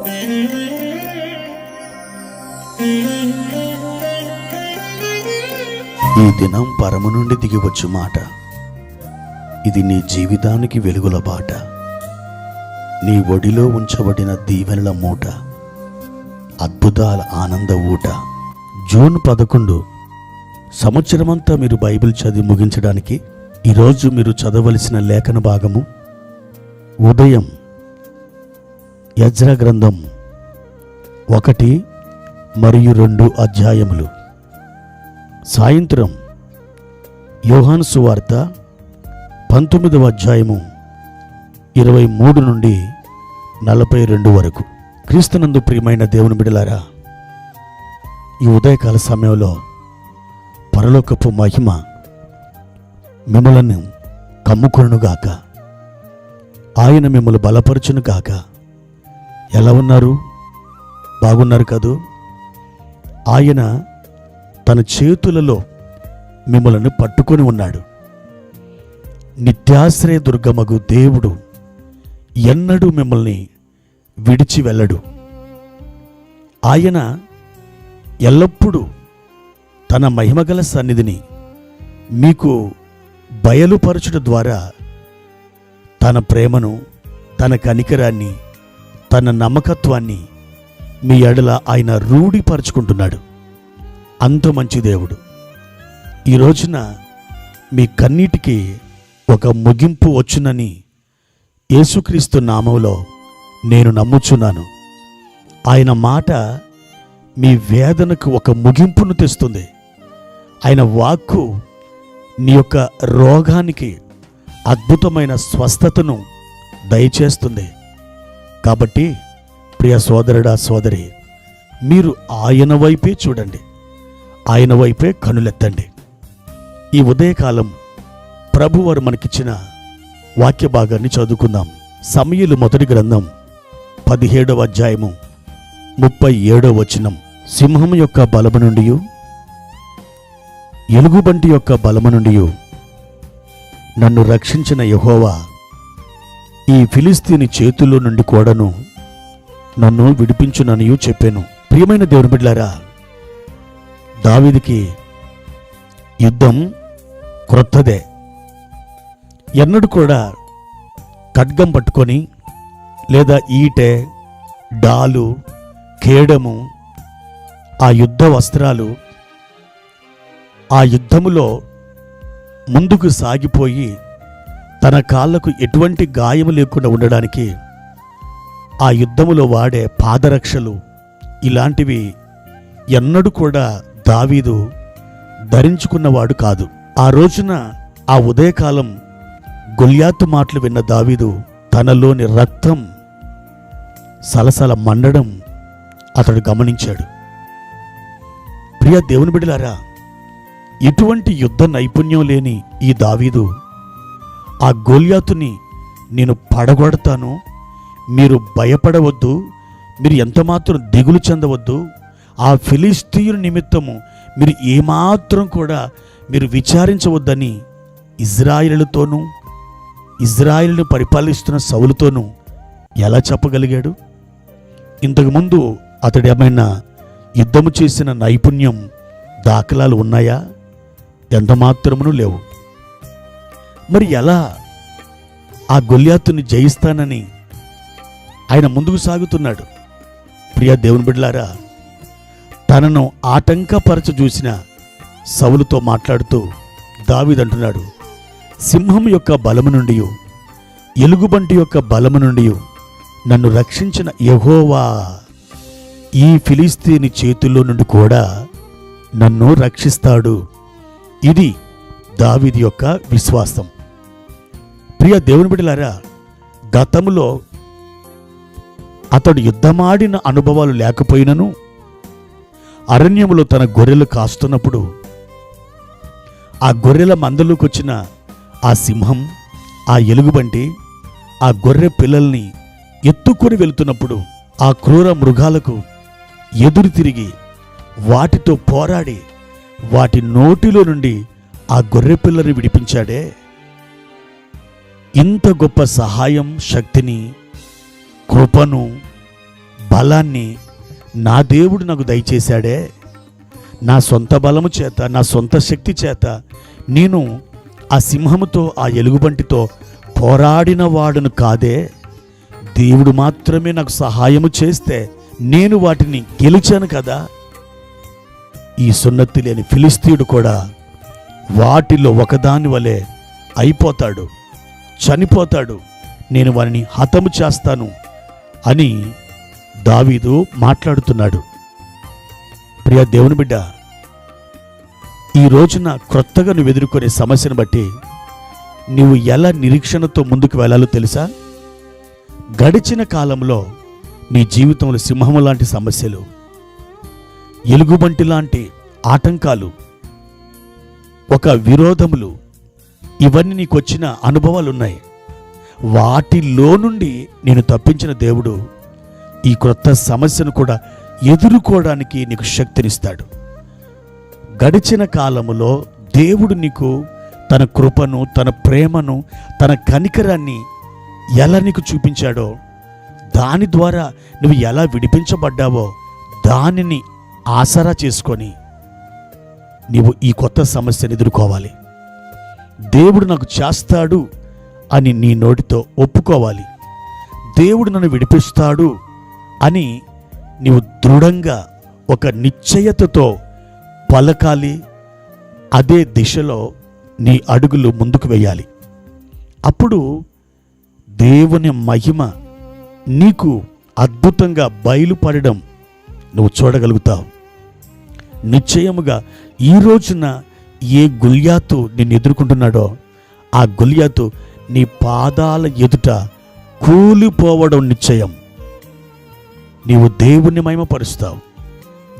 ఈ దినం పరము నుండి దిగివచ్చు మాట. ఇది నీ జీవితానికి వెలుగుల బాట. నీ ఒడిలో ఉంచబడిన దీవెనల మూట, అద్భుతాల ఆనంద ఊట. జూన్ 11 సంవత్సరమంతా మీరు బైబిల్ చదివి ముగించడానికి ఈరోజు మీరు చదవలసిన లేఖన భాగము ఉదయం ఎజ్రా గ్రంథం 1 మరియు 2 అధ్యాయములు, సాయంత్రం యోహాను సువార్త 19వ అధ్యాయము 23 నుండి 42 వరకు. క్రీస్తునందు ప్రియమైన దేవుని బిడ్డలారా, ఈ ఉదయకాల సమయంలో పరలోకపు మహిమ మిమ్మలను కమ్ముకొనుగాక, ఆయన మిమ్మల్ని బలపరచునుగాక. ఎలా ఉన్నారు? బాగున్నారు కదూ? ఆయన తన చేతులలో మిమ్మల్ని పట్టుకొని ఉన్నాడు. నిత్యాశ్రయ దుర్గమగు దేవుడు ఎన్నడూ మిమ్మల్ని విడిచి వెళ్ళడు. ఆయన ఎల్లప్పుడూ తన మహిమగల సన్నిధిని మీకు బయలుపరచుట ద్వారా తన ప్రేమను, తన కనికరాన్ని, తన నమ్మకత్వాన్ని మీ ఎడల ఆయన రూఢిపరుచుకుంటున్నాడు. అంత మంచి దేవుడు. ఈ రోజున మీ కన్నీటికి ఒక ముగింపు వచ్చునని యేసుక్రీస్తు నామములో నేను నమ్ముచున్నాను. ఆయన మాట మీ వేదనకు ఒక ముగింపును తెస్తుంది. ఆయన వాక్కు నీ యొక్క రోగానికి అద్భుతమైన స్వస్థతను దయచేస్తుంది. కాబట్టి ప్రియ సోదరుడా, సోదరి, మీరు ఆయన వైపే చూడండి, ఆయన వైపే కనులెత్తండి. ఈ ఉదయకాలం ప్రభువారు మనకిచ్చిన వాక్య భాగాన్ని చదువుకుందాం. సమూయేలు మొదటి గ్రంథం 17వ అధ్యాయము 37వ వచనం. సింహం యొక్క బలము నుండి, ఎలుగుబంటి యొక్క బలము నుండి నన్ను రక్షించిన యెహోవా ఈ ఫిలిస్తీని చేతుల్లో నుండి కూడాను నన్ను విడిపించుననియు చెప్పాను. ప్రియమైన దేవుని బిడ్డలారా, దావీదుకి యుద్ధం క్రొత్తదే. ఎన్నడూ కూడా ఖడ్గం పట్టుకొని లేదా ఈటె, డాలు, కేడము, ఆ యుద్ధ వస్త్రాలు, ఆ యుద్ధములో ముందుకు సాగిపోయి తన కాళ్లకు ఎటువంటి గాయము లేకుండా ఉండడానికి ఆ యుద్ధములో వాడే పాదరక్షలు, ఇలాంటివి ఎన్నడూ కూడా దావీదు ధరించుకున్నవాడు కాదు. ఆ రోజున ఆ ఉదయకాలం గొల్యాతు మాటలు విన్న దావీదు తనలోని రక్తం సలసల మండడం అతడు గమనించాడు. ప్రియ దేవుని బిడ్డలారా, ఎటువంటి యుద్ధ నైపుణ్యం లేని ఈ దావీదు ఆ గొల్యాతుని నేను పడగొడతాను, మీరు భయపడవద్దు, మీరు ఎంతమాత్రం దిగులు చెందవద్దు, ఆ ఫిలిస్తీయుని నిమిత్తము మీరు ఏమాత్రం కూడా మీరు విచారించవద్దని ఇజ్రాయేలుతోనూ, ఇజ్రాయేలును పరిపాలిస్తున్న సౌలుతోనూ ఎలా చెప్పగలిగాడు? ఇంతకుముందు అతడు ఏమైనా యుద్ధము చేసిన నైపుణ్యం దాఖలాలు ఉన్నాయా? ఎంతమాత్రమును లేవు. మరి ఎలా ఆ గొల్యాతుని జయిస్తానని ఆయన ముందుకు సాగుతున్నాడు? ప్రియ దేవుని బిడ్డలారా, తనను ఆటంకపరచ చూసిన సౌలుతో మాట్లాడుతూ దావీదు అంటున్నాడు, సింహం యొక్క బలము నుండి, ఎలుగుబంటి యొక్క బలము నుండి నన్ను రక్షించిన యెహోవా ఈ ఫిలిస్తీని చేతుల్లో నుండి కూడా నన్ను రక్షిస్తాడు. ఇది దావీదు యొక్క విశ్వాసం. ప్రియ దేవుని బిడ్డలారా, గతములో అతడు యుద్ధమాడిన అనుభవాలు లేకపోయినను అరణ్యములో తన గొర్రెలు కాస్తున్నప్పుడు ఆ గొర్రెల మందలోకి వచ్చిన ఆ సింహం, ఆ ఎలుగుబంటి ఆ గొర్రె పిల్లల్ని ఎత్తుకొని వెళుతున్నప్పుడు ఆ క్రూర మృగాలకు ఎదురు తిరిగి వాటితో పోరాడి వాటి నోటిలో నుండి ఆ గొర్రె పిల్లని విడిపించాడే. ఇంత గొప్ప సహాయం, శక్తిని, కృపను, బలాన్ని నా దేవుడు నాకు దయచేశాడే. నా సొంత బలము చేత, నా సొంత శక్తి చేత నేను ఆ సింహముతో, ఆ ఎలుగుబంటితో పోరాడిన వాడును కాదే. దేవుడు మాత్రమే నాకు సహాయము చేస్తే నేను వాటిని గెలిచాను కదా. ఈ సున్నతి లేని ఫిలిస్తీయుడు కూడా వాటిలో ఒకదాని వలె అయిపోతాడు, చనిపోతాడు. నేను వారిని హతము చేస్తాను అని దావీదు మాట్లాడుతున్నాడు. ప్రియ దేవుని బిడ్డ, ఈ రోజున క్రొత్తగా నువ్వు ఎదుర్కొనే సమస్యను బట్టి నువ్వు ఎలా నిరీక్షణతో ముందుకు వెళ్ళాలో తెలుసా? గడిచిన కాలంలో నీ జీవితంలో సింహం లాంటి సమస్యలు, ఎలుగుబంటి లాంటి ఆటంకాలు, ఒక విరోధములు, ఇవన్నీ నీకు వచ్చిన అనుభవాలు ఉన్నాయి. వాటిలో నుండి నేను తప్పించిన దేవుడు ఈ క్రొత్త సమస్యను కూడా ఎదుర్కోవడానికి నీకు శక్తినిస్తాడు. గడిచిన కాలములో దేవుడు నీకు తన కృపను, తన ప్రేమను, తన కనికరాన్ని ఎలా నీకు చూపించాడో, దాని ద్వారా నువ్వు ఎలా విడిపించబడ్డావో దానిని ఆసరా చేసుకొని నీవు ఈ కొత్త సమస్యను ఎదుర్కోవాలి. దేవుడు నాకు చేస్తాడు అని నీ నోటితో ఒప్పుకోవాలి. దేవుడు నన్ను విడిపిస్తాడు అని నీవు దృఢంగా ఒక నిశ్చయతతో పలకాలి. అదే దిశలో నీ అడుగులు ముందుకు వేయాలి. అప్పుడు దేవుని మహిమ నీకు అద్భుతంగా బయలుపడడం నువ్వు చూడగలుగుతావు. నిశ్చయముగా ఈ రోజున ఏ గుళ్యాతు నిన్ను ఎదుర్కొంటున్నాడో ఆ గుళ్యాతు నీ పాదాల ఎదుట కూలిపోవడం నిశ్చయం. నీవు దేవుణ్ణి మహిమపరుస్తావు.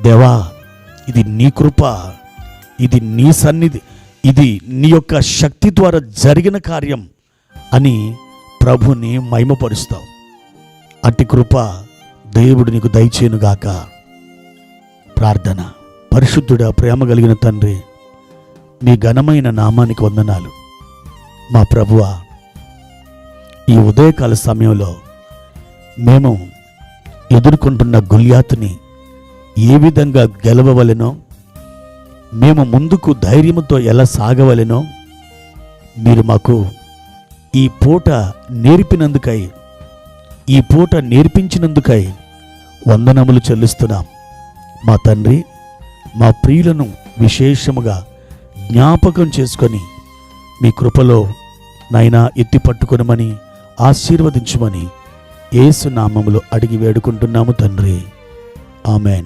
దేవా, ఇది నీ కృప, ఇది నీ సన్నిధి, ఇది నీ యొక్క శక్తి ద్వారా జరిగిన కార్యం అని ప్రభుని మహిమపరుస్తావు. అట్టి కృప దేవుడు నీకు దయచేయునుగాక. ప్రార్థన. పరిశుద్ధుడా, ప్రేమ కలిగిన తండ్రి, మీ ఘనమైన నామానికి వందనాలు. మా ప్రభువా, ఈ ఉదయకాల సమయంలో మేము ఎదుర్కొంటున్న గుళ్యాతుని ఏ విధంగా గెలవవలెనో, మేము ముందుకు ధైర్యంతో ఎలా సాగవలెనో మీరు మాకు ఈ పూట నేర్పినందుకై, ఈ పూట నేర్పించినందుకై వందనములు చెల్లిస్తున్నాం. మా తండ్రి, మా ప్రియులను విశేషముగా జ్ఞాపకం చేసుకొని మీ కృపలో నాయనా ఎత్తి పట్టుకొనమని, ఆశీర్వదించమని యేసు నామములో అడిగి వేడుకుంటున్నాము తండ్రి. ఆమెన్.